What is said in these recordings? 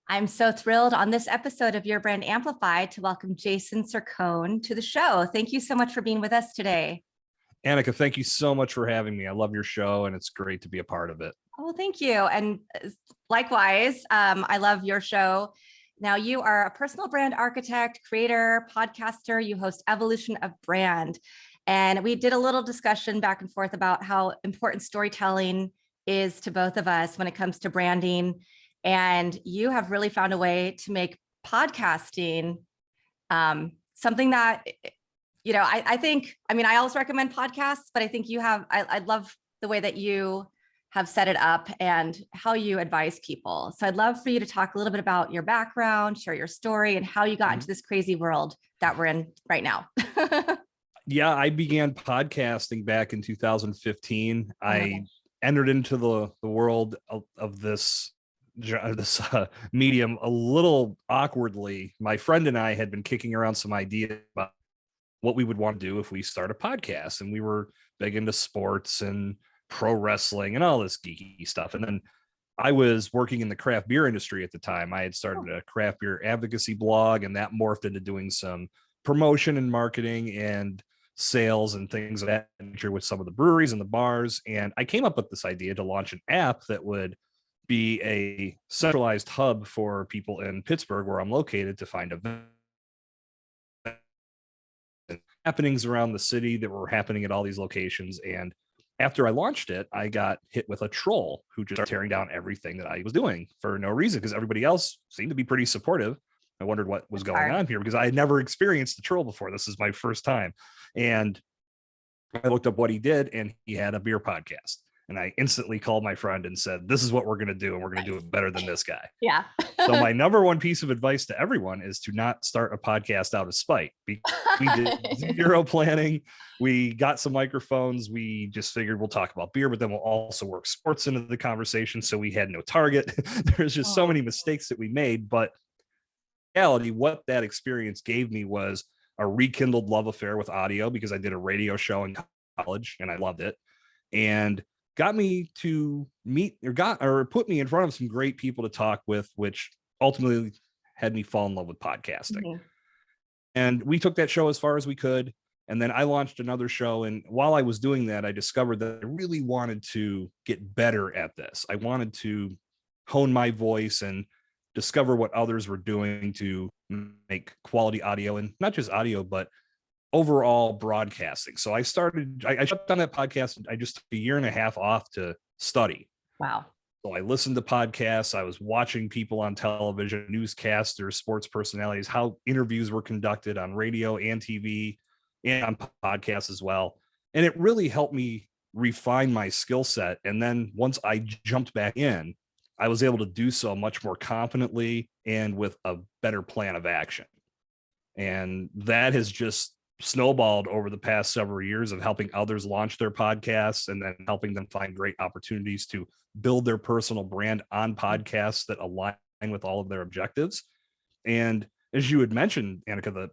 I'm so thrilled on this episode of Your Brand Amplified to welcome Jason Cercone to the show. Thank you so much for being with us today. Annika, thank you so much for having me. I love your show and it's great to be a part of it. Oh, thank you. And likewise, I love your show. Now, you are a personal brand architect, creator, podcaster. You host Evolution of Brand. And we did a little discussion back and forth about how important storytelling is to both of us when it comes to branding. And you have really found a way to make podcasting something that, I think, I always recommend podcasts, but I think I love the way that you have set it up and how you advise people. So I'd love for you to talk a little bit about your background, share your story, and how you got into this crazy world that we're in right now. Yeah, I began podcasting back in 2015. I entered into the world of this medium a little awkwardly. My friend and I had been kicking around some ideas about what we would want to do if we start a podcast, and we were big into sports and pro wrestling and all this geeky stuff. And then I was working in the craft beer industry at the time. I had started a craft beer advocacy blog, and that morphed into doing some promotion and marketing and sales and things of that nature with some of the breweries and the bars. And I came up with this idea to launch an app that would be a centralized hub for people in Pittsburgh, where I'm located, to find events and happenings around the city that were happening at all these locations. And after I launched it, I got hit with a troll who just started tearing down everything that I was doing for no reason, because everybody else seemed to be pretty supportive. I wondered what was going on here, because I had never experienced the troll before. This is my first time. And I looked up what he did, and he had a beer podcast. And I instantly called my friend and said, this is what we're going to do, and we're going to do it better than this guy. Yeah. So my number one piece of advice to everyone is to not start a podcast out of spite. We did zero planning. We got some microphones. We just figured we'll talk about beer, but then we'll also work sports into the conversation. So we had no target. There's just so many mistakes that we made. But in reality, what that experience gave me was a rekindled love affair with audio, because I did a radio show in college and I loved it. And got me to meet or put me in front of some great people to talk with, which ultimately had me fall in love with podcasting. Mm-hmm. And we took that show as far as we could. And then I launched another show. And while I was doing that, I discovered that I really wanted to get better at this. I wanted to hone my voice and discover what others were doing to make quality audio, and not just audio, but overall broadcasting. So I shut down that podcast. I just took a year and a half off to study. Wow. So I listened to podcasts. I was watching people on television, newscasters, sports personalities, how interviews were conducted on radio and TV and on podcasts as well. And it really helped me refine my skill set. And then once I jumped back in, I was able to do so much more confidently and with a better plan of action. And that has just snowballed over the past several years of helping others launch their podcasts, and then helping them find great opportunities to build their personal brand on podcasts that align with all of their objectives. And as you had mentioned, Annika, the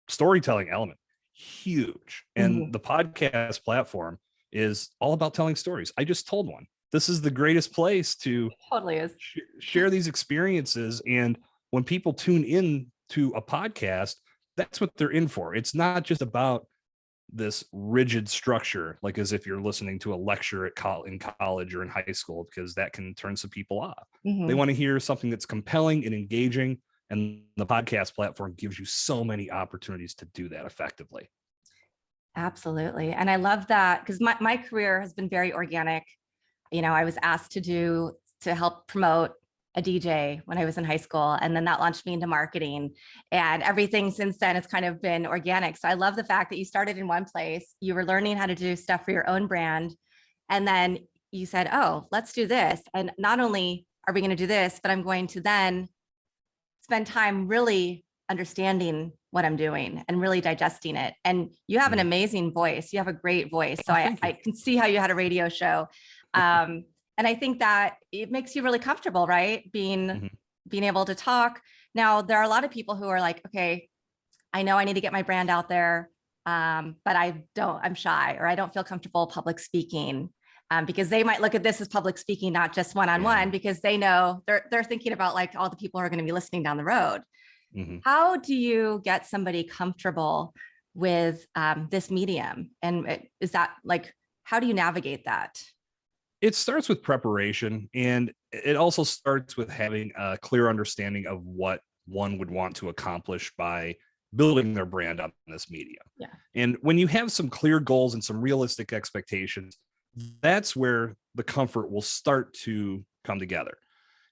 storytelling element, huge. And the podcast platform is all about telling stories. I just told one. This is the greatest place to totally is. Share these experiences. And when people tune in to a podcast, that's what they're in for. It's not just about this rigid structure, like as if you're listening to a lecture in college or in high school, because that can turn some people off. They want to hear something that's compelling and engaging. And the podcast platform gives you so many opportunities to do that effectively. Absolutely. And I love that, because my career has been very organic. I was asked to help promote a DJ when I was in high school, and then that launched me into marketing, and everything since then has kind of been organic. So I love the fact that you started in one place, you were learning how to do stuff for your own brand, and then you said, oh, let's do this. And not only are we going to do this, but I'm going to then spend time really understanding what I'm doing and really digesting it. And you have an amazing voice. You have a great voice. So I can see how you had a radio show. And I think that it makes you really comfortable, right? Being able to talk. Now, there are a lot of people who are like, okay, I know I need to get my brand out there, but I'm shy, or I don't feel comfortable public speaking. because they might look at this as public speaking, not just one-on-one, because they know they're thinking about like all the people who are going to be listening down the road. Mm-hmm. How do you get somebody comfortable with this medium? And is that like, how do you navigate that? It starts with preparation, and it also starts with having a clear understanding of what one would want to accomplish by building their brand on this medium. Yeah. And when you have some clear goals and some realistic expectations, that's where the comfort will start to come together.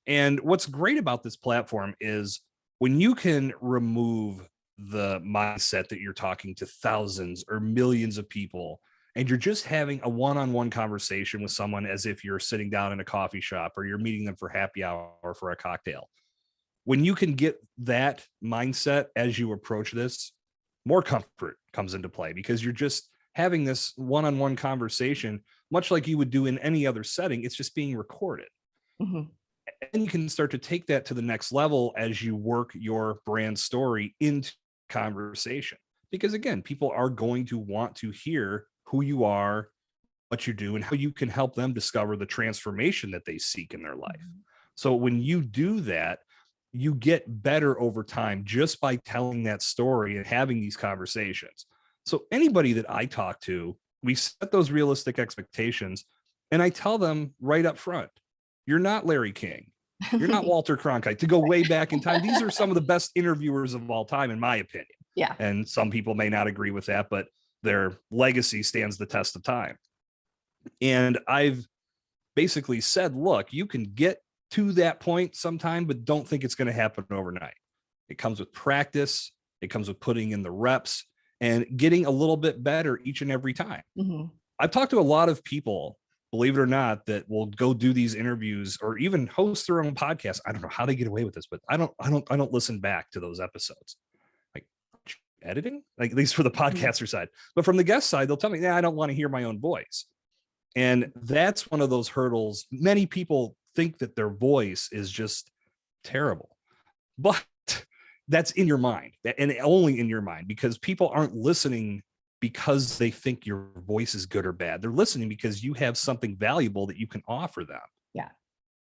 And what's great about this platform is when you can remove the mindset that you're talking to thousands or millions of people, and you're just having a one-on-one conversation with someone as if you're sitting down in a coffee shop or you're meeting them for happy hour or for a cocktail. When you can get that mindset as you approach this, more comfort comes into play because you're just having this one-on-one conversation, much like you would do in any other setting. It's just being recorded. Mm-hmm. And you can start to take that to the next level as you work your brand story into conversation. Because again, people are going to want to hear who you are, what you do, and how you can help them discover the transformation that they seek in their life. Mm-hmm. So when you do that, you get better over time just by telling that story and having these conversations. So anybody that I talk to, we set those realistic expectations, and I tell them right up front, you're not Larry King. You're not Walter Cronkite. To go way back in time, these are some of the best interviewers of all time, in my opinion. Yeah. And some people may not agree with that, but their legacy stands the test of time. And I've basically said, look, you can get to that point sometime, but don't think it's going to happen overnight. It comes with practice. It comes with putting in the reps and getting a little bit better each and every time. Mm-hmm. I've talked to a lot of people, believe it or not, that will go do these interviews or even host their own podcast. I don't know how they get away with this, but I don't listen back to those episodes. Like editing, like at least for the podcaster side, but from the guest side, they'll tell me, yeah, I don't want to hear my own voice. And that's one of those hurdles. Many people think that their voice is just terrible, but that's in your mind, and only in your mind, because people aren't listening because they think your voice is good or bad. They're listening because you have something valuable that you can offer them. Yeah.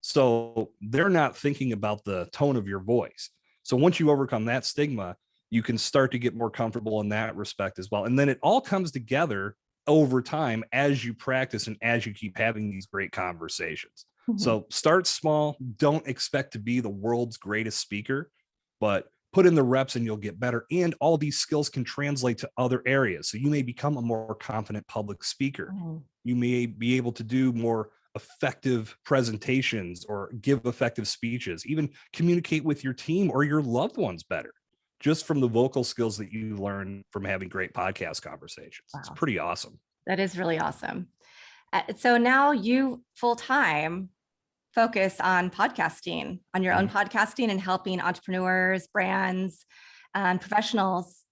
So they're not thinking about the tone of your voice. So once you overcome that stigma, you can start to get more comfortable in that respect as well. And then it all comes together over time as you practice and as you keep having these great conversations. Mm-hmm. So start small. Don't expect to be the world's greatest speaker, but put in the reps and you'll get better. And all these skills can translate to other areas. So you may become a more confident public speaker. Mm-hmm. You may be able to do more effective presentations or give effective speeches, even communicate with your team or your loved ones better, just from the vocal skills that you learn from having great podcast conversations. Wow. It's pretty awesome. That is really awesome. So now you full-time focus on podcasting, on your own podcasting, and helping entrepreneurs, brands, and professionals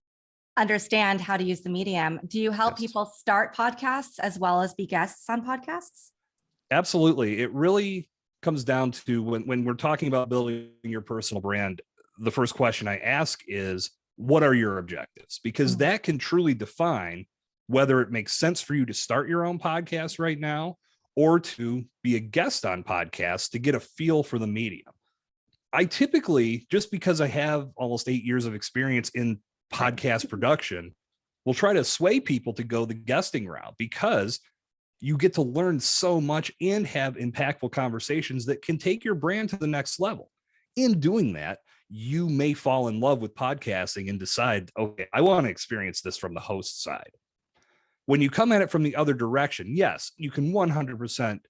understand how to use the medium. Do you help people start podcasts as well as be guests on podcasts? Absolutely. It really comes down to when we're talking about building your personal brand, the first question I ask is, what are your objectives? Because that can truly define whether it makes sense for you to start your own podcast right now or to be a guest on podcasts to get a feel for the medium. I typically, just because I have almost 8 years of experience in podcast production, will try to sway people to go the guesting route because you get to learn so much and have impactful conversations that can take your brand to the next level. In doing that, you may fall in love with podcasting and decide, okay, I want to experience this from the host side. When you come at it from the other direction, yes, you can 100%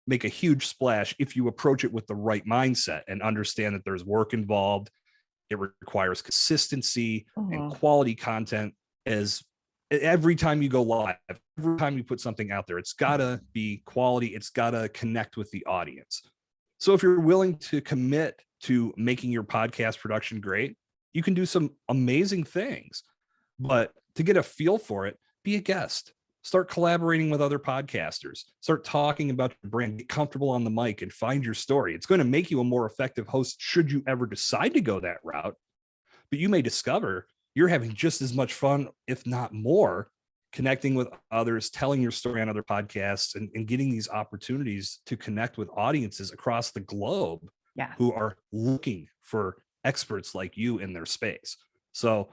make a huge splash if you approach it with the right mindset and understand that there's work involved. It requires consistency and quality content. As every time you go live, every time you put something out there, it's got to be quality. It's got to connect with the audience. So if you're willing to commit to making your podcast production great, you can do some amazing things. But to get a feel for it, be a guest. Start collaborating with other podcasters. Start talking about your brand. Get comfortable on the mic and find your story. It's going to make you a more effective host should you ever decide to go that route. But you may discover you're having just as much fun, if not more, connecting with others, telling your story on other podcasts, and getting these opportunities to connect with audiences across the globe who are looking for experts like you in their space. So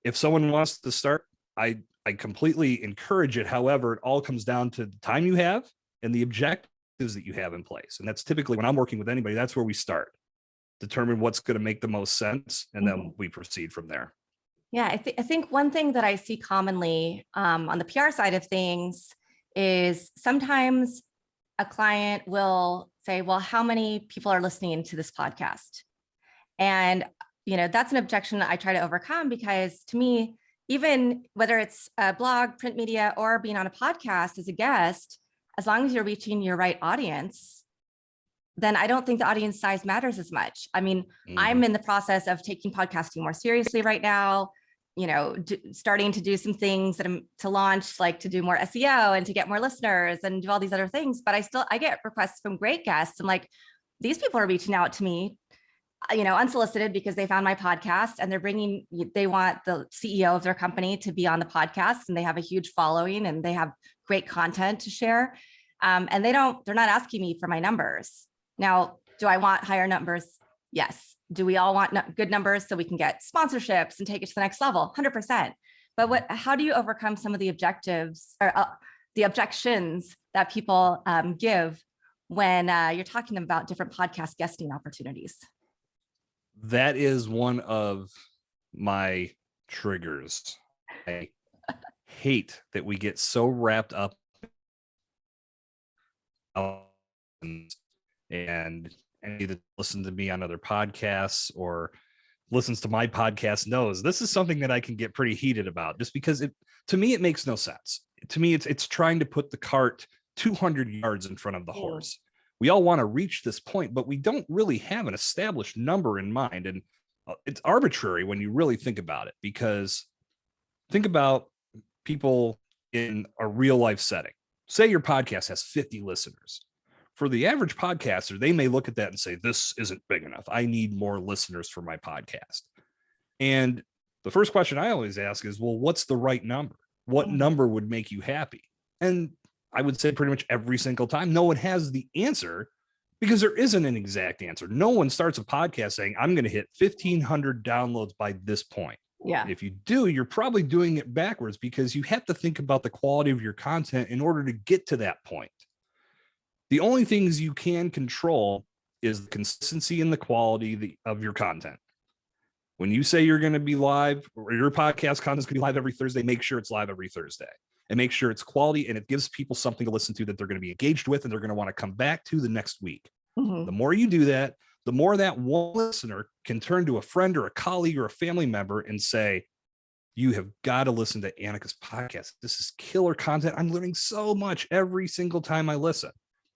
if someone wants to start, I completely encourage it. However, it all comes down to the time you have and the objectives that you have in place. And that's typically when I'm working with anybody, that's where we start. Determine what's going to make the most sense, and then we proceed from there. Yeah, I think one thing that I see commonly on the PR side of things is sometimes a client will say, well, how many people are listening to this podcast? And, that's an objection that I try to overcome, because to me, even whether it's a blog, print media, or being on a podcast as a guest, as long as you're reaching your right audience, then I don't think the audience size matters as much. I mean, I'm in the process of taking podcasting more seriously right now, starting to do some things that I'm to launch, like to do more SEO and to get more listeners and do all these other things. But I get requests from great guests. I'm like, these people are reaching out to me, unsolicited, because they found my podcast and they want the CEO of their company to be on the podcast, and they have a huge following and they have great content to share. And they're not asking me for my numbers. Now, do I want higher numbers? Yes. Do we all want good numbers so we can get sponsorships and take it to the next level? 100%. But how do you overcome some of the objectives or the objections that people give when you're talking about different podcast guesting opportunities? That is one of my triggers. I hate that we get so wrapped up and anybody that listens to me on other podcasts or listens to my podcast knows this is something that I can get pretty heated about, just because to me, it makes no sense. To me, it's trying to put the cart 200 yards in front of the horse. We all want to reach this point, but we don't really have an established number in mind. And it's arbitrary when you really think about it, because think about people in a real life setting. Say your podcast has 50 listeners. For the average podcaster, they may look at that and say, this isn't big enough. I need more listeners for my podcast. And the first question I always ask is, well, what's the right number? What number would make you happy? And I would say pretty much every single time, no one has the answer, because there isn't an exact answer. No one starts a podcast saying, I'm going to hit 1,500 downloads by this point. Yeah. And if you do, you're probably doing it backwards, because you have to think about the quality of your content in order to get to that point. The only things you can control is the consistency and the quality of your content. When you say you're going to be live, or your podcast content is going to be live every Thursday, make sure it's live every Thursday, and make sure it's quality and it gives people something to listen to that they're going to be engaged with and they're going to want to come back to the next week. The more you do that, the more that one listener can turn to a friend or a colleague or a family member and say, you have got to listen to Annika's podcast. This is killer content. I'm learning so much every single time I listen.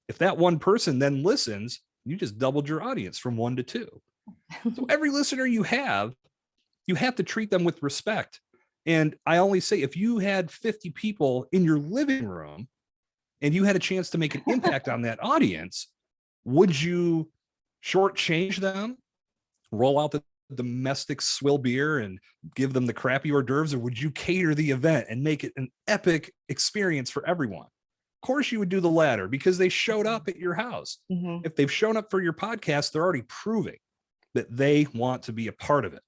If that one person then listens, you just doubled your audience from 1 to 2. So every listener you have to treat them with respect. And I always say, if you had 50 people in your living room and you had a chance to make an impact on that audience, would you shortchange them, roll out the domestic swill beer and give them the crappy hors d'oeuvres, or would you cater the event and make it an epic experience for everyone? Of course you would do the latter, because they showed up at your house. If they've shown up for your podcast, they're already proving that they want to be a part of it.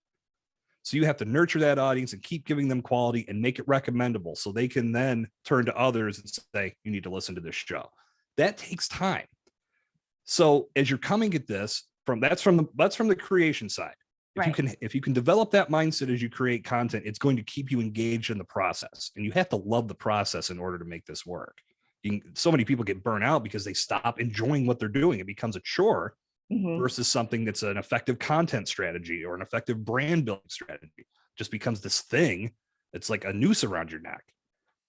So you have to nurture that audience and keep giving them quality and make it recommendable, so they can then turn to others and say, you need to listen to this show. That takes time. So as you're coming at this that's from the creation side. If you can develop that mindset as you create content, it's going to keep you engaged in the process, and you have to love the process in order to make this work. So many people get burnt out because they stop enjoying what they're doing. It becomes a chore versus something that's an effective content strategy or an effective brand building strategy. It just becomes this thing. It's like a noose around your neck.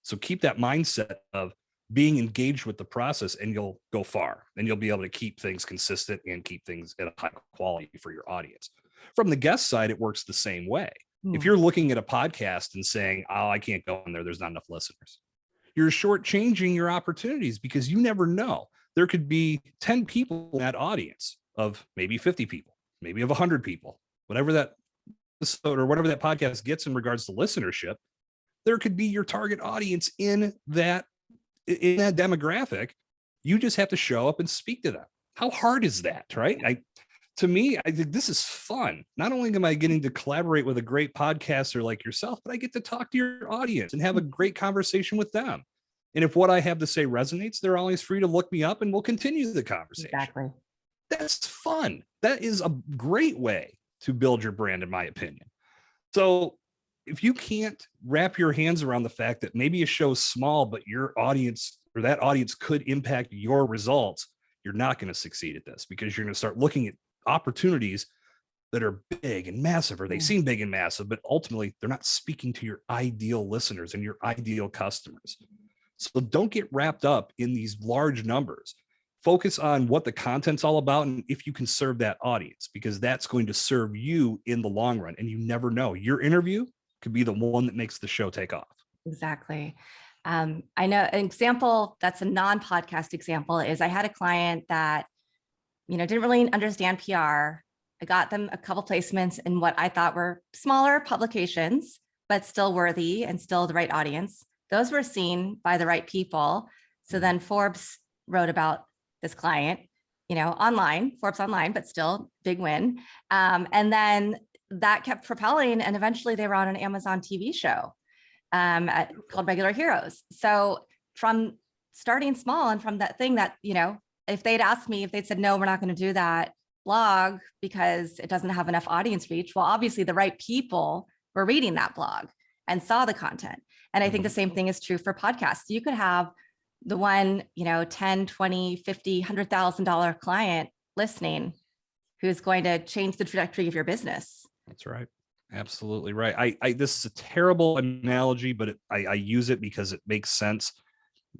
So keep that mindset of being engaged with the process, and you'll go far, and you'll be able to keep things consistent and keep things at a high quality for your audience. From the guest side, it works the same way. If you're looking at a podcast and saying, oh, I can't go in there, there's not enough listeners, you're shortchanging your opportunities, because you never know. There could be 10 people in that audience of maybe 50 people, maybe of 100 people, whatever that episode or whatever that podcast gets in regards to listenership. there could be your target audience in that demographic. You just have to show up and speak to them. How hard is that, right? To me, I think this is fun. Not only am I getting to collaborate with a great podcaster like yourself, but I get to talk to your audience and have a great conversation with them. And if what I have to say resonates, they're always free to look me up and we'll continue the conversation. Exactly. That's fun. That is a great way to build your brand, in my opinion. So if you can't wrap your hands around the fact that maybe a show's small, but your audience or that audience could impact your results, you're not going to succeed at this, because you're going to start looking at opportunities that are big and massive, or they seem big and massive, but ultimately they're not speaking to your ideal listeners and your ideal customers. So don't get wrapped up in these large numbers. Focus on what the content's all about and if you can serve that audience, because that's going to serve you in the long run. And you never know, your interview could be the one that makes the show take off. Exactly. I know an example that's a non-podcast example is I had a client that, didn't really understand PR. I got them a couple placements in what I thought were smaller publications, but still worthy and still the right audience. Those were seen by the right people. So then Forbes wrote about this client, online, Forbes online, but still big win. And then that kept propelling, and eventually they were on an Amazon TV show called Regular Heroes. So from starting small and from that thing that, if they'd asked me, if they'd said, no, we're not going to do that blog because it doesn't have enough audience reach. Well, obviously the right people were reading that blog and saw the content. And I think the same thing is true for podcasts. You could have the one, 10, 20, 50, $100,000 client listening who's going to change the trajectory of your business. That's right. Absolutely right. This is a terrible analogy, but I use it because it makes sense.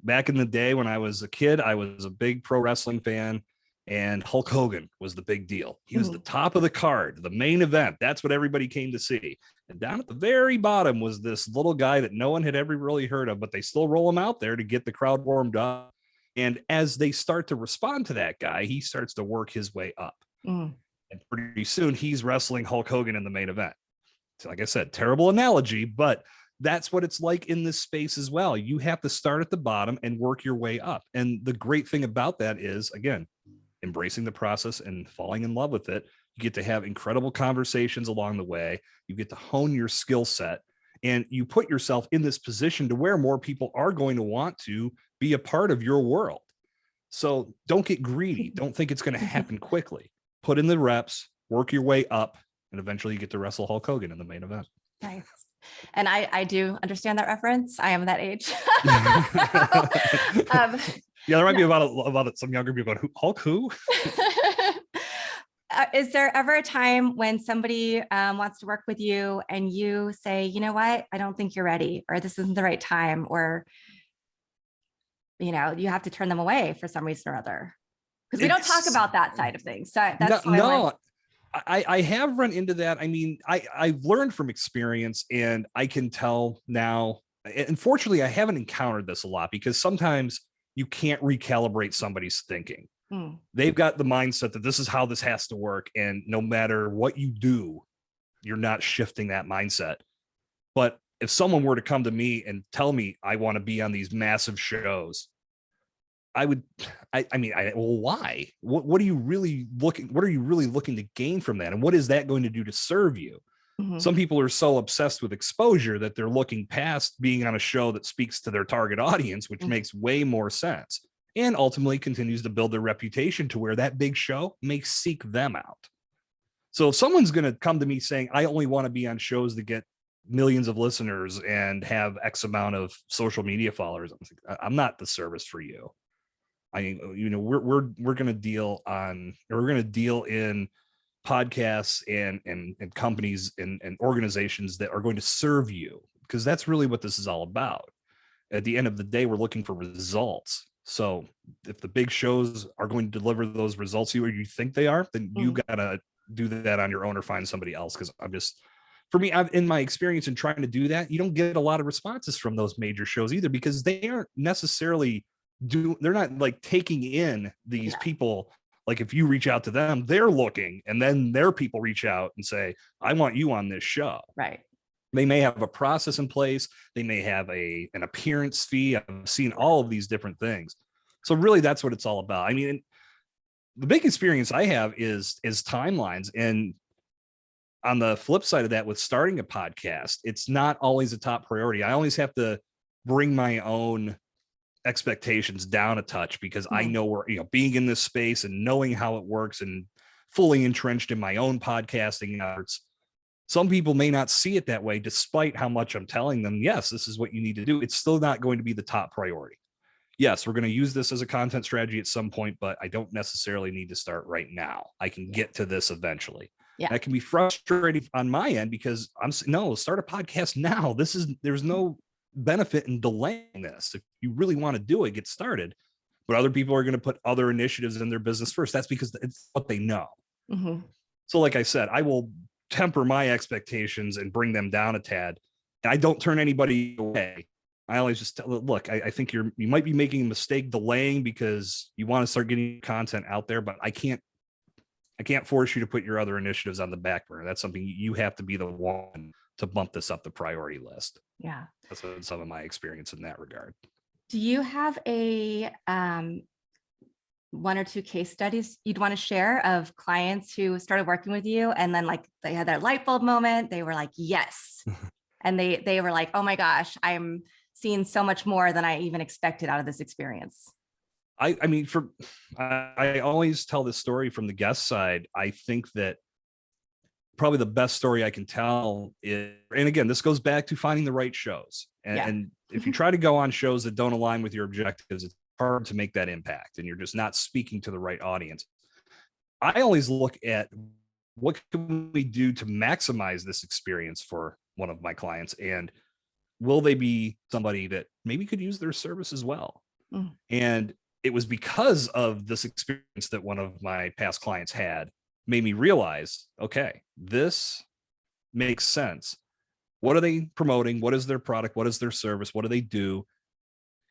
Back in the day when I was a kid, I was a big pro wrestling fan, and Hulk Hogan was the big deal. He was the top of the card, the main event. That's what everybody came to see. And down at the very bottom was this little guy that no one had ever really heard of, but they still roll him out there to get the crowd warmed up. And as they start to respond to that guy, he starts to work his way up. And pretty soon he's wrestling Hulk Hogan in the main event. So like I said, terrible analogy, but that's what it's like in this space as well. You have to start at the bottom and work your way up. And the great thing about that is, again, embracing the process and falling in love with it. You get to have incredible conversations along the way. You get to hone your skill set, and you put yourself in this position to where more people are going to want to be a part of your world. So don't get greedy. Don't think it's going to happen quickly. Put in the reps, work your way up, and eventually you get to wrestle Hulk Hogan in the main event. Nice. And I do understand that reference. I am that age. Yeah, there might be about some younger people going, Hulk who? Is there ever a time when somebody wants to work with you and you say, you know what, I don't think you're ready, or this isn't the right time, or, you have to turn them away for some reason or other? Because we don't talk about that side of things. So that's I have run into that. I mean, I've learned from experience, and I can tell now. Unfortunately, I haven't encountered this a lot because sometimes you can't recalibrate somebody's thinking. They've got the mindset that this is how this has to work. And no matter what you do, you're not shifting that mindset. But if someone were to come to me and tell me I want to be on these massive shows, well, why? What are you really looking to gain from that? And what is that going to do to serve you? Some people are so obsessed with exposure that they're looking past being on a show that speaks to their target audience, which makes way more sense, and ultimately continues to build their reputation to where that big show may seek them out. So if someone's going to come to me saying, I only want to be on shows that get millions of listeners and have X amount of social media followers, I'm not the service for you. I mean, we're going to deal in podcasts and companies and organizations that are going to serve you, because that's really what this is all about. At the end of the day, we're looking for results. So if the big shows are going to deliver those results you think they are, then you got to do that on your own or find somebody else. Because I've in my experience in trying to do that, you don't get a lot of responses from those major shows either, because they aren't necessarily they're not like taking in these people. Like if you reach out to them, they're looking, and then their people reach out and say, I want you on this show. Right. They may have a process in place. They may have an appearance fee. I've seen all of these different things. So really that's what it's all about. I mean, the big experience I have is timelines. And on the flip side of that, with starting a podcast, it's not always a top priority. I always have to bring my own expectations down a touch, because I know where, being in this space and knowing how it works and fully entrenched in my own podcasting efforts, some people may not see it that way, despite how much I'm telling them, yes, this is what you need to do. It's still not going to be the top priority. Yes, we're going to use this as a content strategy at some point, but I don't necessarily need to start right now. I can get to this eventually. Yeah. That can be frustrating on my end, because start a podcast now. There's no benefit in delaying this. If you really want to do it, get started. But other people are going to put other initiatives in their business first. That's because it's what they know. Mm-hmm. So like I said, I will temper my expectations and bring them down a tad. And I don't turn anybody away. I always just tell, look, I think you might be making a mistake delaying because you want to start getting content out there, but I can't force you to put your other initiatives on the back burner. That's something you have to be the one to bump this up the priority list. Yeah. That's some of my experience in that regard. Do you have a one or two case studies you'd want to share of clients who started working with you and then like they had their light bulb moment? They were like, yes. And they were like, oh my gosh, I'm seeing so much more than I even expected out of this experience. I mean, I always tell this story from the guest side. I think that probably the best story I can tell is, and again, this goes back to finding the right shows. And if you try to go on shows that don't align with your objectives, it's hard to make that impact, and you're just not speaking to the right audience. I always look at what can we do to maximize this experience for one of my clients, and will they be somebody that maybe could use their service as well? And it was because of this experience that one of my past clients had made me realize, okay, this makes sense. What are they promoting? What is their product? What is their service? What do they do?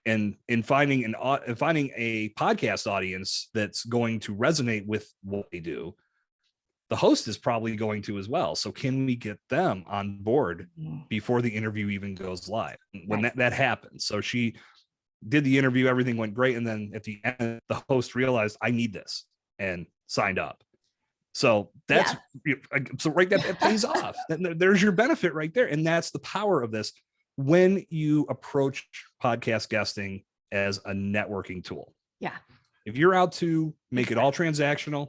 And in finding a podcast audience that's going to resonate with what they do, the host is probably going to as well. So can we get them on board before the interview even goes live? When that happened. So she did the interview, everything went great. And then at the end, the host realized, I need this, and signed up. So that's so right, that pays off. There's your benefit right there. And that's the power of this. When you approach podcast guesting as a networking tool. Yeah. If you're out to make it all transactional,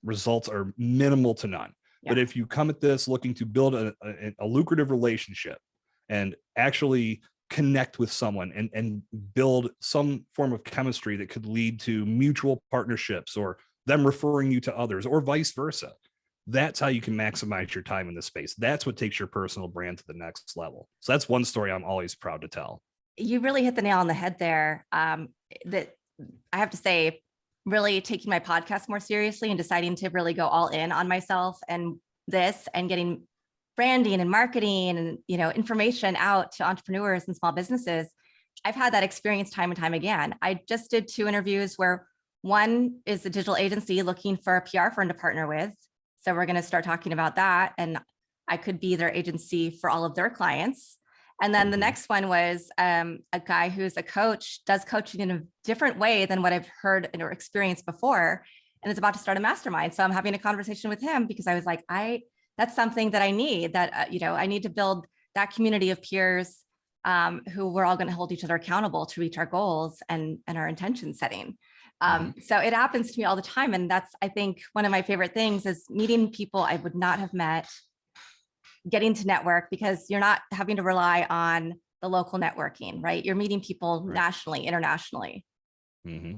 results are minimal to none. Yeah. But if you come at this looking to build a lucrative relationship and actually connect with someone and build some form of chemistry that could lead to mutual partnerships or them referring you to others or vice versa, that's how you can maximize your time in this space. That's what takes your personal brand to the next level. So that's one story I'm always proud to tell. You really hit the nail on the head there. That I have to say, really taking my podcast more seriously and deciding to really go all in on myself and this, and getting branding and marketing and, information out to entrepreneurs and small businesses. I've had that experience time and time again. I just did 2 interviews where one is a digital agency looking for a PR firm to partner with. So we're going to start talking about that. And I could be their agency for all of their clients. And then the next one was a guy who's a coach, does coaching in a different way than what I've heard or experienced before, and is about to start a mastermind. So I'm having a conversation with him because I was like, that's something that I need, that, I need to build that community of peers who we're all going to hold each other accountable to reach our goals and our intention setting. So it happens to me all the time. And that's, I think, one of my favorite things is meeting people I would not have met, getting to network, because you're not having to rely on the local networking, right? You're meeting people nationally, internationally. Mm-hmm.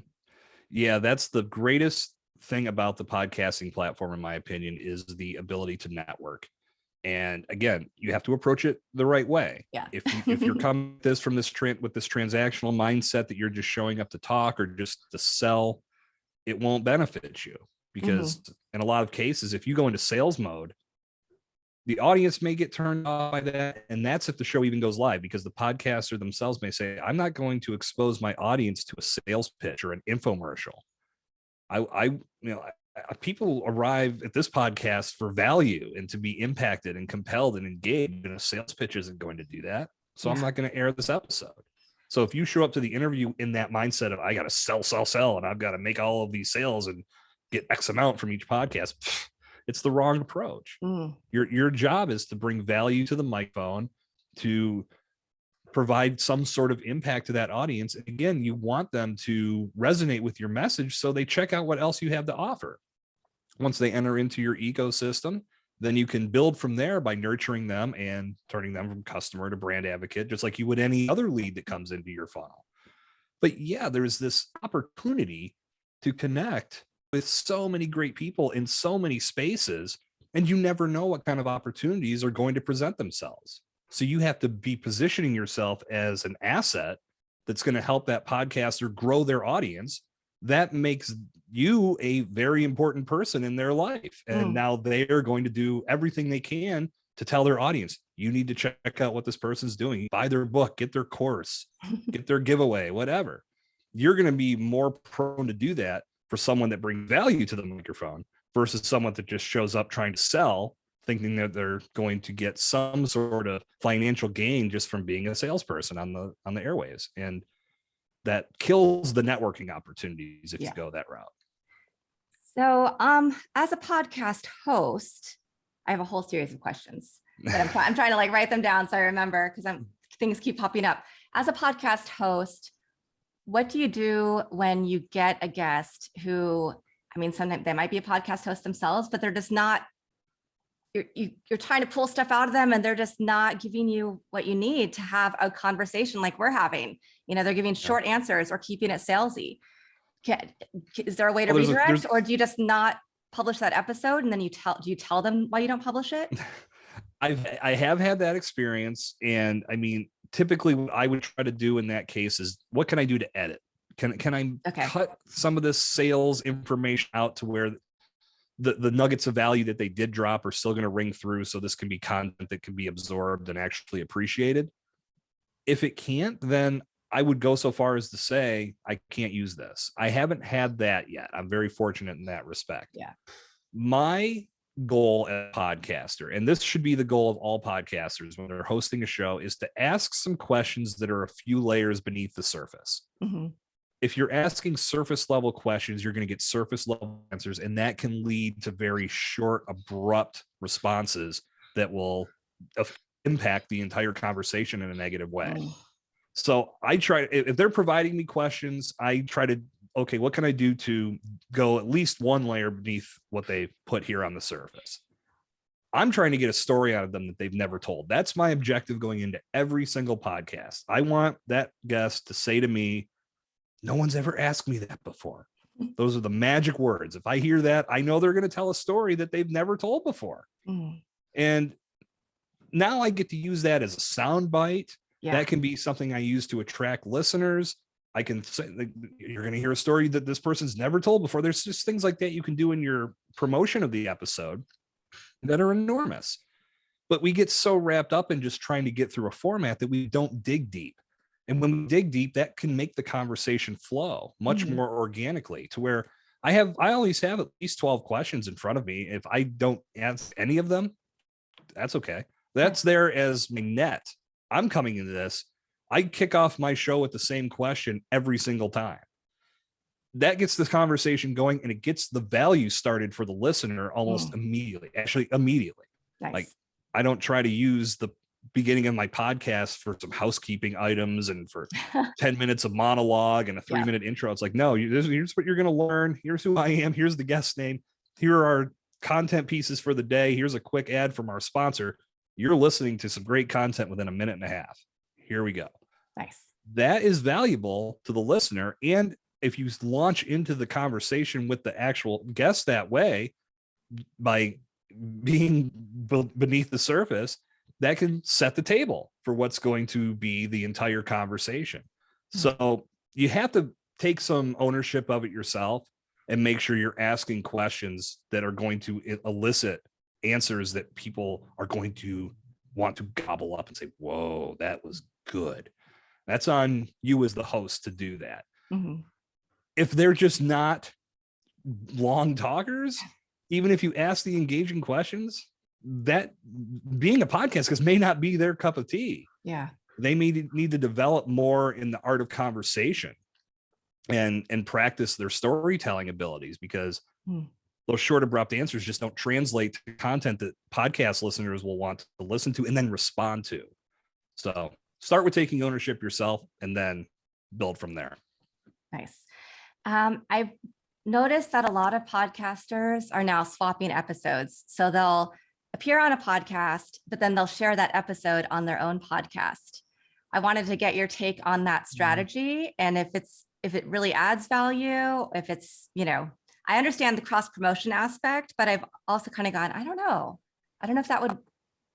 Yeah, that's the greatest thing about the podcasting platform, in my opinion, is the ability to network. And again, you have to approach it the right way. Yeah. If you're coming with this transactional mindset that you're just showing up to talk or just to sell, it won't benefit you, because in a lot of cases, if you go into sales mode, the audience may get turned off by that. And that's if the show even goes live, because the podcaster themselves may say, I'm not going to expose my audience to a sales pitch or an infomercial. people arrive at this podcast for value and to be impacted and compelled and engaged. A sales pitch isn't going to do that. So I'm not going to air this episode. So if you show up to the interview in that mindset of, I got to sell, and I've got to make all of these sales and get X amount from each podcast, it's the wrong approach. Your job is to bring value to the microphone, to provide some sort of impact to that audience. And again, you want them to resonate with your message, so they check out what else you have to offer. Once they enter into your ecosystem, then you can build from there by nurturing them and turning them from customer to brand advocate, just like you would any other lead that comes into your funnel. But yeah, there's this opportunity to connect with so many great people in so many spaces, and you never know what kind of opportunities are going to present themselves. So you have to be positioning yourself as an asset that's going to help that podcaster grow their audience. That makes you a very important person in their life. And now they are going to do everything they can to tell their audience, you need to check out what this person's doing, buy their book, get their course, get their giveaway, whatever. You're going to be more prone to do that for someone that brings value to the microphone versus someone that just shows up trying to sell, thinking that they're going to get some sort of financial gain just from being a salesperson on the airwaves. And that kills the networking opportunities if you go that route. So as a podcast host, I have a whole series of questions that I'm trying to like write them down so I remember, because things keep popping up. As a podcast host, what do you do when you get a guest who, I mean, sometimes they might be a podcast host themselves, but they're just not, you're trying to pull stuff out of them and they're just not giving you what you need to have a conversation like we're having. You know, they're giving short answers or keeping it salesy. Is there a way to redirect, or do you just not publish that episode and then do you tell them why you don't publish it? I have had that experience. And I mean, typically what I would try to do in that case is, what can I do to edit? Can I cut some of this sales information out to where the nuggets of value that they did drop are still going to ring through, so this can be content that can be absorbed and actually appreciated? If it can't, then I would go so far as to say, I can't use this. I haven't had that yet. I'm very fortunate in that respect. Yeah. My goal as a podcaster, and this should be the goal of all podcasters when they're hosting a show, is to ask some questions that are a few layers beneath the surface. If you're asking surface level questions, you're going to get surface level answers, and that can lead to very short, abrupt responses that will impact the entire conversation in a negative way. So I try, if they're providing me questions, I try to, okay, what can I do to go at least one layer beneath what they put here on the surface? I'm trying to get a story out of them that they've never told. That's my objective going into every single podcast. I want that guest to say to me, no one's ever asked me that before. Those are the magic words. If I hear that, I know they're going to tell a story that they've never told before. And now I get to use that as a sound bite. That can be something I use to attract listeners. I can say, you're going to hear a story that this person's never told before. There's just things like that you can do in your promotion of the episode that are enormous. But we get so wrapped up in just trying to get through a format that we don't dig deep. And when we dig deep, that can make the conversation flow much more organically, to where I always have at least 12 questions in front of me. If I don't answer any of them, that's okay. That's there as my net. I'm coming into this. I kick off my show with the same question every single time. That gets the conversation going, and it gets the value started for the listener almost immediately. Actually, immediately. Nice. Like, I don't try to use the beginning of my podcast for some housekeeping items and for 10 minutes of monologue and a 3-minute intro. It's like, no, here's what you're going to learn. Here's who I am. Here's the guest name. Here are our content pieces for the day. Here's a quick ad from our sponsor. You're listening to some great content within a minute and a half. Here we go. Nice. That is valuable to the listener. And if you launch into the conversation with the actual guest that way, by being beneath the surface, that can set the table for what's going to be the entire conversation. So you have to take some ownership of it yourself and make sure you're asking questions that are going to elicit answers that people are going to want to gobble up and say, whoa, that was good. That's on you as the host to do that. If they're just not long talkers, even if you ask the engaging questions, that being a podcast because may not be their cup of tea. Yeah. They may need to develop more in the art of conversation and practice their storytelling abilities, because those short, abrupt answers just don't translate to content that podcast listeners will want to listen to and then respond to. So start with taking ownership yourself and then build from there. Nice. I've noticed that a lot of podcasters are now swapping episodes. So they'll appear on a podcast, but then they'll share that episode on their own podcast. I wanted to get your take on that strategy. And if it really adds value, if it's, I understand the cross promotion aspect, but I've also kind of gone, I don't know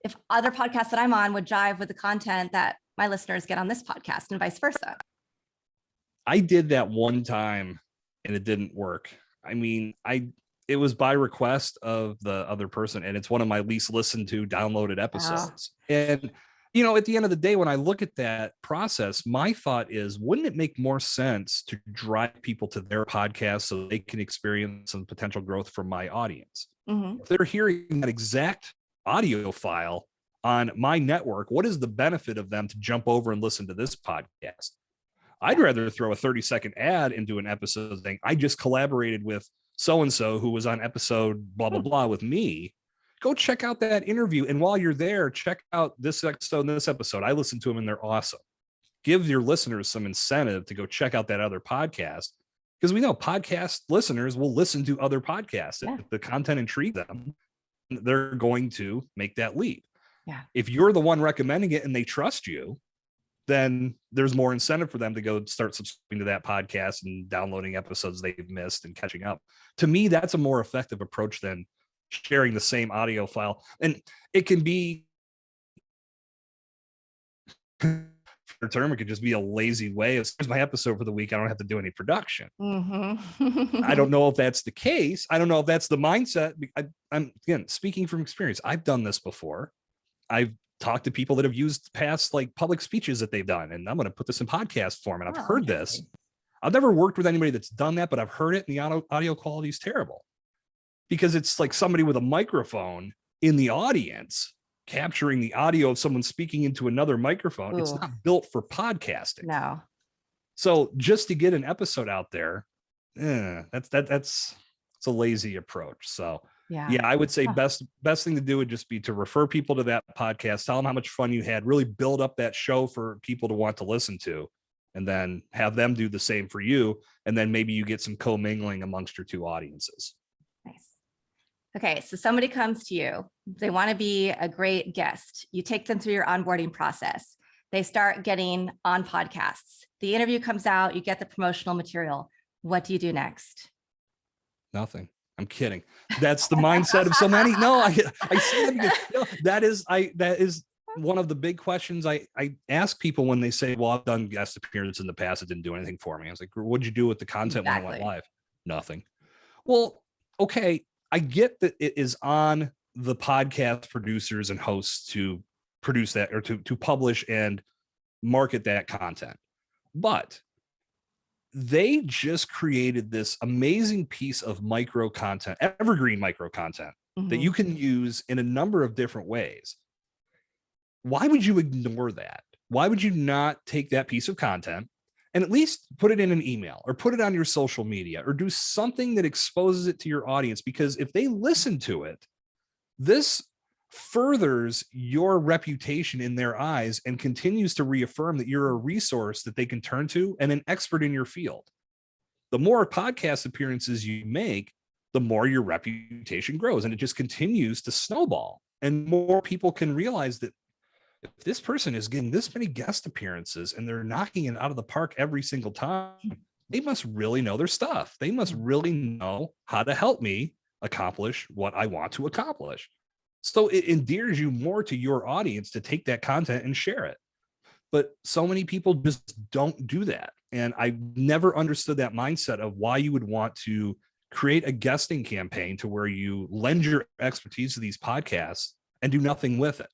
if other podcasts that I'm on would jive with the content that my listeners get on this podcast and vice versa. I did that one time and it didn't work. I mean, it was by request of the other person, and it's one of my least listened to downloaded episodes. Oh. And, at the end of the day, when I look at that process, my thought is, wouldn't it make more sense to drive people to their podcast so they can experience some potential growth from my audience? Mm-hmm. If they're hearing that exact audio file on my network, what is the benefit of them to jump over and listen to this podcast? I'd rather throw a 30-second ad into an episode saying, I just collaborated with so-and-so who was on episode blah, blah, blah with me. Go check out that interview. And while you're there, check out this episode and this episode. I listened to them and they're awesome. Give your listeners some incentive to go check out that other podcast, because we know podcast listeners will listen to other podcasts. Yeah. If the content intrigues them, they're going to make that leap. Yeah. If you're the one recommending it and they trust you, then there's more incentive for them to go start subscribing to that podcast and downloading episodes they've missed and catching up. To me, that's a more effective approach than sharing the same audio file. And it can be, for a term, it could just be a lazy way of, here's my episode for the week, I don't have to do any production. Mm-hmm. I don't know if that's the case. I don't know if that's the mindset. I'm again, speaking from experience. I've done this before. I've talked to people that have used past public speeches that they've done, and I'm going to put this in podcast form. And I've heard this. I've never worked with anybody that's done that, but I've heard it, and the audio quality is terrible, because it's like somebody with a microphone in the audience capturing the audio of someone speaking into another microphone. Ooh. It's not built for podcasting. No. So just to get an episode out there, that's a lazy approach. So yeah, I would say best thing to do would just be to refer people to that podcast, tell them how much fun you had, really build up that show for people to want to listen to, and then have them do the same for you. And then maybe you get some commingling amongst your two audiences. Nice. Okay. So somebody comes to you, they want to be a great guest. You take them through your onboarding process. They start getting on podcasts. The interview comes out, you get the promotional material. What do you do next? Nothing. I'm kidding. That's the mindset of so many. No, I say that because that is one of the big questions I ask people when they say, well, I've done guest appearances in the past. It didn't do anything for me. I was like, what'd you do with the content when I went live? Nothing. Well, okay. I get that it is on the podcast producers and hosts to produce that, or to publish and market that content. But they just created this amazing piece of micro content, evergreen micro content, that you can use in a number of different ways. Why would you ignore that? Why would you not take that piece of content and at least put it in an email or put it on your social media or do something that exposes it to your audience? Because if they listen to it, this furthers your reputation in their eyes and continues to reaffirm that you're a resource that they can turn to and an expert in your field. The more podcast appearances you make, the more your reputation grows, and it just continues to snowball. And more people can realize that if this person is getting this many guest appearances and they're knocking it out of the park every single time, they must really know their stuff. They must really know how to help me accomplish what I want to accomplish. So it endears you more to your audience to take that content and share it. But so many people just don't do that. And I never understood that mindset of why you would want to create a guesting campaign to where you lend your expertise to these podcasts and do nothing with it.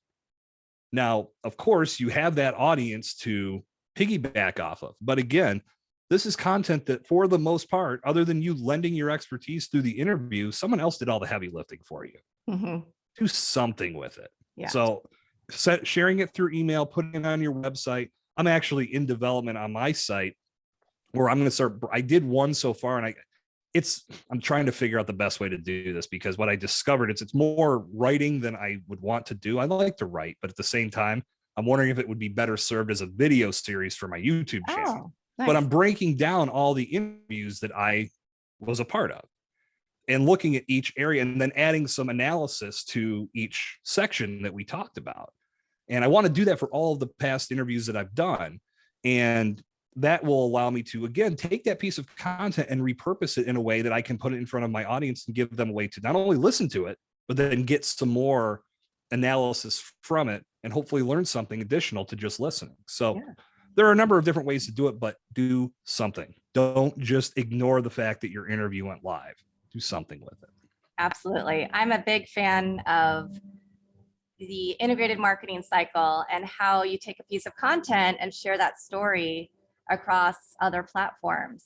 Now, of course, you have that audience to piggyback off of. But again, this is content that for the most part, other than you lending your expertise through the interview, someone else did all the heavy lifting for you. Do something with it. Yeah. So sharing it through email, putting it on your website. I'm actually in development on my site where I'm going to start. I did one so far, and I'm trying to figure out the best way to do this, because what I discovered, it's more writing than I would want to do. I like to write, but at the same time, I'm wondering if it would be better served as a video series for my YouTube channel. Nice. But I'm breaking down all the interviews that I was a part of and looking at each area and then adding some analysis to each section that we talked about. And I want to do that for all of the past interviews that I've done. And that will allow me to, again, take that piece of content and repurpose it in a way that I can put it in front of my audience and give them a way to not only listen to it, but then get some more analysis from it and hopefully learn something additional to just listening. So there are a number of different ways to do it, but do something. Don't just ignore the fact that your interview went live. Do something with it. Absolutely. I'm a big fan of the integrated marketing cycle and how you take a piece of content and share that story across other platforms.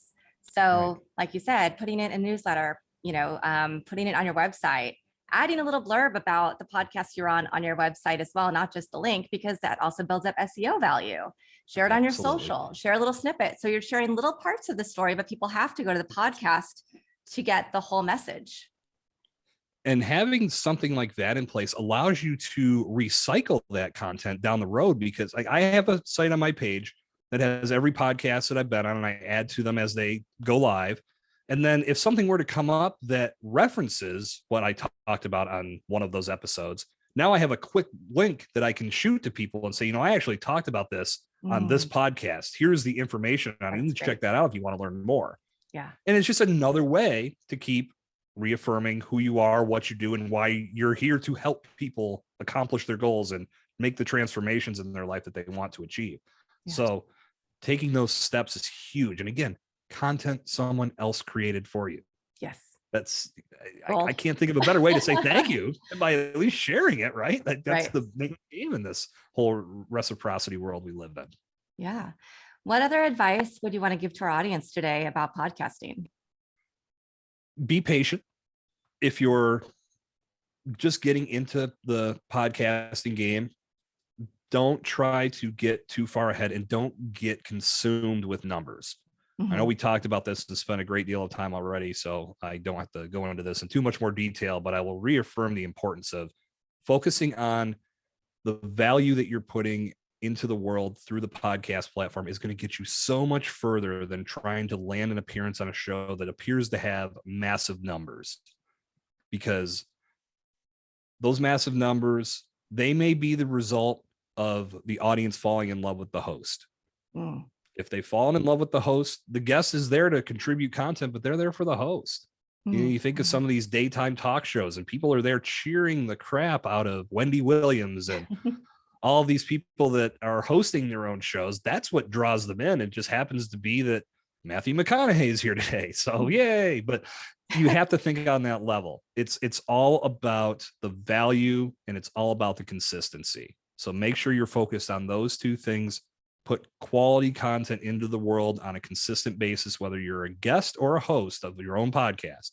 So like you said, putting it in a newsletter, putting it on your website, adding a little blurb about the podcast you're on your website as well, not just the link, because that also builds up SEO value. Share it on your social, share a little snippet. So you're sharing little parts of the story, but people have to go to the podcast to get the whole message. And having something like that in place allows you to recycle that content down the road, because I have a site on my page that has every podcast that I've been on, and I add to them as they go live. And then if something were to come up that references what I talked about on one of those episodes, now I have a quick link that I can shoot to people and say, I actually talked about this on this podcast. Here's the information on it. You can check that out if you want to learn more. Yeah. And it's just another way to keep reaffirming who you are, what you do, and why you're here to help people accomplish their goals and make the transformations in their life that they want to achieve. Yeah. So taking those steps is huge. And again, content someone else created for you. Yes. That's, I can't think of a better way to say thank you than by at least sharing it, right? That's the main game in this whole reciprocity world we live in. Yeah. What other advice would you want to give to our audience today about podcasting? Be patient. If you're just getting into the podcasting game, don't try to get too far ahead and don't get consumed with numbers. I know we talked about this and spent a great deal of time already, so I don't have to go into this in too much more detail, but I will reaffirm the importance of focusing on the value that you're putting into the world through the podcast platform is going to get you so much further than trying to land an appearance on a show that appears to have massive numbers, because those massive numbers, they may be the result of the audience falling in love with the host. If they've fallen in love with the host, the guest is there to contribute content, but they're there for the host. You think of some of these daytime talk shows and people are there cheering the crap out of Wendy Williams and all of these people that are hosting their own shows. That's what draws them in. It just happens to be that Matthew McConaughey is here today. So yay. But you have to think on that level. It's all about the value and it's all about the consistency. So make sure you're focused on those two things. Put quality content into the world on a consistent basis, whether you're a guest or a host of your own podcast,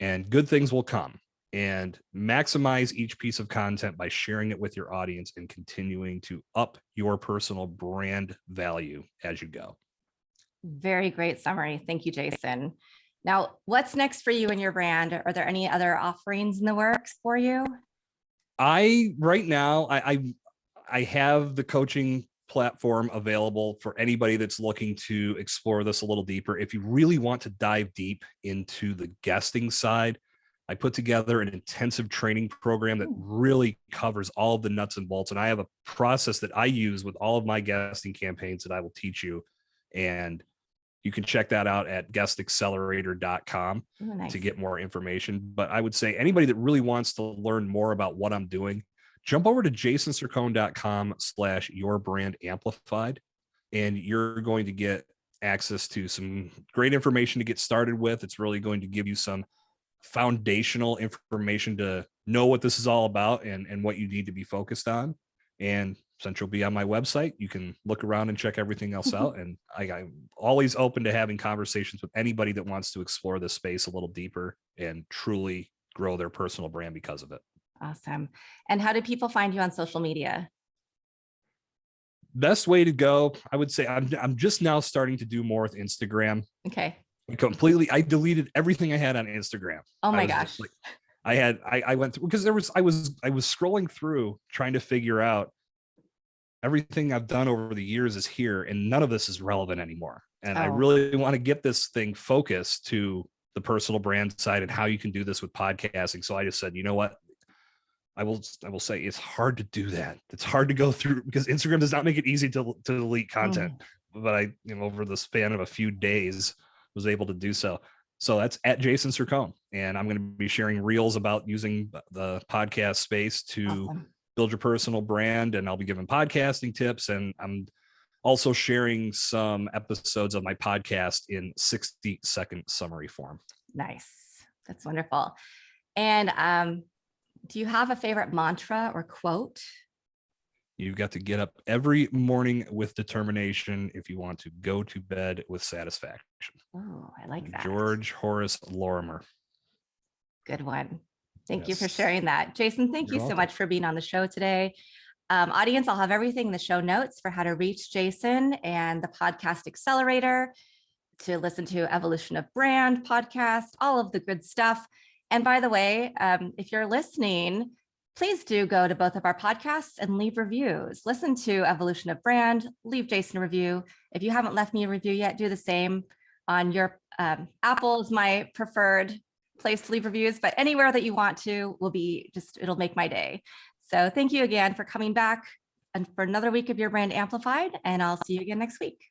and good things will come. And maximize each piece of content by sharing it with your audience and continuing to up your personal brand value as you go. Very great summary. Thank you, Jason. Now, what's next for you and your brand? Are there any other offerings in the works for you? Right now, I have the coaching platform available for anybody that's looking to explore this a little deeper. If you really want to dive deep into the guesting side, I put together an intensive training program that really covers all of the nuts and bolts. And I have a process that I use with all of my guesting campaigns that I will teach you. And you can check that out at guestaccelerator.com to get more information. But I would say anybody that really wants to learn more about what I'm doing, jump over to jasoncercone.com/yourbrandamplified, and you're going to get access to some great information to get started with. It's really going to give you some foundational information to know what this is all about and what you need to be focused on. And since you'll be on my website, you can look around and check everything else out. And I'm always open to having conversations with anybody that wants to explore this space a little deeper and truly grow their personal brand because of it. Awesome. And how do people find you on social media? Best way to go, I would say I'm just now starting to do more with Instagram. Okay. I deleted everything I had on Instagram. Oh my I gosh. I went through because I was scrolling through trying to figure out everything I've done over the years is here, and none of this is relevant anymore. And I really want to get this thing focused to the personal brand side and how you can do this with podcasting. So I just said, you know what? I will say it's hard to do that. It's hard to go through because Instagram does not make it easy to delete content. But I, over the span of a few days, was able to do so. So that's at Jason Cercone. And I'm going to be sharing reels about using the podcast space to build your personal brand. And I'll be giving podcasting tips. And I'm also sharing some episodes of my podcast in 60-second summary form. Nice. That's wonderful. And do you have a favorite mantra or quote? You've got to get up every morning with determination if you want to go to bed with satisfaction. Oh, I like that. George Horace Lorimer. Good one. Thank you for sharing that. Jason, thank you so much for being on the show today. Audience, I'll have everything in the show notes for how to reach Jason and the Podcast Accelerator, to listen to Evolution of Brand podcast, all of the good stuff. And by the way, if you're listening, please do go to both of our podcasts and leave reviews. Listen to Evolution of Brand, leave Jason a review. If you haven't left me a review yet, do the same on your Apple is my preferred place to leave reviews, but anywhere that you want to will be it'll make my day. So thank you again for coming back and for another week of Your Brand Amplified, and I'll see you again next week.